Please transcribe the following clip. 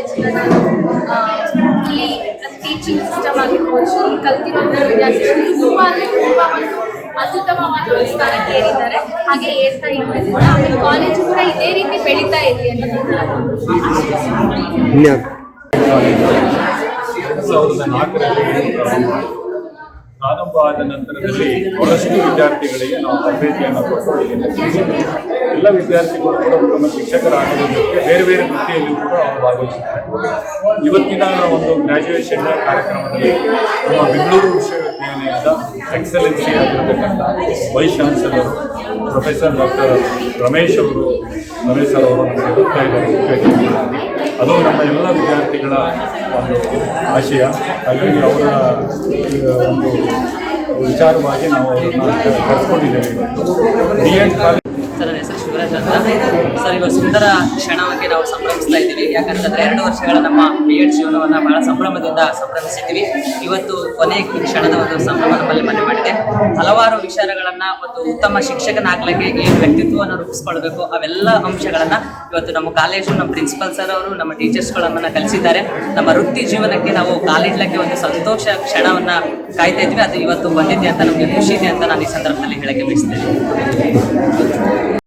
ಕಾಲೇಜಿನ ನಾನು ಇಲ್ಲಿ ಟೀಚಿಂಗ್ ಸಿಸ್ಟಮ್ ಆಗಿರ್ಬೋದು, ಇಲ್ಲಿ ಕಲ್ತಿರೋ ವಿದ್ಯಾರ್ಥಿಗಳು ತುಂಬ ಒಂದು ಅತ್ಯುತ್ತಮವಾದ ಒಂದು ಸ್ಥಾನಕ್ಕೆ ಏರಿದ್ದಾರೆ. ಹಾಗೆ ಏರ್ತಾ ಇದ್ದಾರೆ ಕೂಡ. ಆಮೇಲೆ ಕಾಲೇಜು ಕೂಡ ಇದೇ ರೀತಿ ಬೆಳೀತಾ ಇದೆ ಅನ್ನೋದನ್ನ 2004ರಲ್ಲಿ ಪ್ರಾರಂಭ ಆದ ನಂತರದಲ್ಲಿ ಬಹಳಷ್ಟು ವಿದ್ಯಾರ್ಥಿಗಳಿಗೆ ನಾವು ತರಬೇತಿಯನ್ನು ಕೊಟ್ಟು ಎಲ್ಲ ವಿದ್ಯಾರ್ಥಿಗಳು ಕೂಡ ಉತ್ತಮ ಶಿಕ್ಷಕರಾಗೋದಕ್ಕೆ ಬೇರೆ ಬೇರೆ ವೃತ್ತಿಯಲ್ಲಿ ಕೂಡ ಅವರು ಭಾಗವಹಿಸುತ್ತಾರೆ. ಇವತ್ತಿನ ಒಂದು ಗ್ರ್ಯಾಜುಯೇಷನ್ ಕಾರ್ಯಕ್ರಮದಲ್ಲಿ ನಮ್ಮ ಬೆಂಗಳೂರು ವಿಶ್ವವಿದ್ಯಾನಿಲಯದ ಎಕ್ಸಲೆನ್ಸಿ ಆಗಿರತಕ್ಕಂಥ vice chancellor professor doctor Ramesh ಅವರು ನಮಗೆ ಹೋಗ್ತಾ ಇದ್ದಾರೆ. ಅದು ನಮ್ಮ ಎಲ್ಲ ವಿದ್ಯಾರ್ಥಿಗಳ ಒಂದು ಆಶಯ. ಹಾಗಾಗಿ ಅವರ ಒಂದು ವಿಚಾರವಾಗಿ ನಾವು ಅವರನ್ನು ಕರೆಸ್ಕೊಂಡಿದ್ದೇವೆ. BEd ಕಾಲೇಜ್ ಸರ್, ನನ್ನ ಹೆಸರು ಶಿವರಾಜ್ ಅಂತ ಸರ್. ಇವಾಗ ಸುಂದರ ಕ್ಷಣವಾಗಿ ನಾವು ಸಂಭ್ರಮಿಸ್ತಾ ಇದ್ದೀವಿ. ಯಾಕಂತಂದರೆ 2 ವರ್ಷಗಳ ನಮ್ಮ BEd ಜೀವನವನ್ನು ಬಹಳ ಸಂಭ್ರಮದಿಂದ ಸಂಭ್ರಮಿಸಿದ್ದೀವಿ. ಇವತ್ತು ಕೊನೆ ಕ್ಷಣದ ಒಂದು ಸಂಭ್ರಮ ನಮ್ಮಲ್ಲಿ ಮನೆ ಮಾಡಿದೆ. ಹಲವಾರು ವಿಚಾರಗಳನ್ನು ಒಂದು ಉತ್ತಮ ಶಿಕ್ಷಕನಾಗಲಿಕ್ಕೆ ಏನು ವ್ಯಕ್ತಿತ್ವವನ್ನು ರೂಪಿಸ್ಕೊಳ್ಬೇಕು ಅವೆಲ್ಲ ಅಂಶಗಳನ್ನು ಇವತ್ತು ನಮ್ಮ ಕಾಲೇಜು, ನಮ್ಮ ಪ್ರಿನ್ಸಿಪಲ್ ಸರ್ ಅವರು, ನಮ್ಮ ಟೀಚರ್ಸ್ಗಳನ್ನು ಕಲಿಸಿದ್ದಾರೆ. ನಮ್ಮ ವೃತ್ತಿ ಜೀವನಕ್ಕೆ ನಾವು ಕಾಲಿಡ್ಲಿಕ್ಕೆ ಒಂದು ಸಂತೋಷ ಕ್ಷಣವನ್ನು ಕಾಯ್ತಾ ಇದ್ವಿ. ಅದು ಇವತ್ತು ಬಂದಿದೆ ಅಂತ ನಮಗೆ ಖುಷಿ ಇದೆ ಅಂತ ನಾನು ಈ ಸಂದರ್ಭದಲ್ಲಿ ಹೇಳಕ್ಕೆ ಬಯಸ್ತೇನೆ.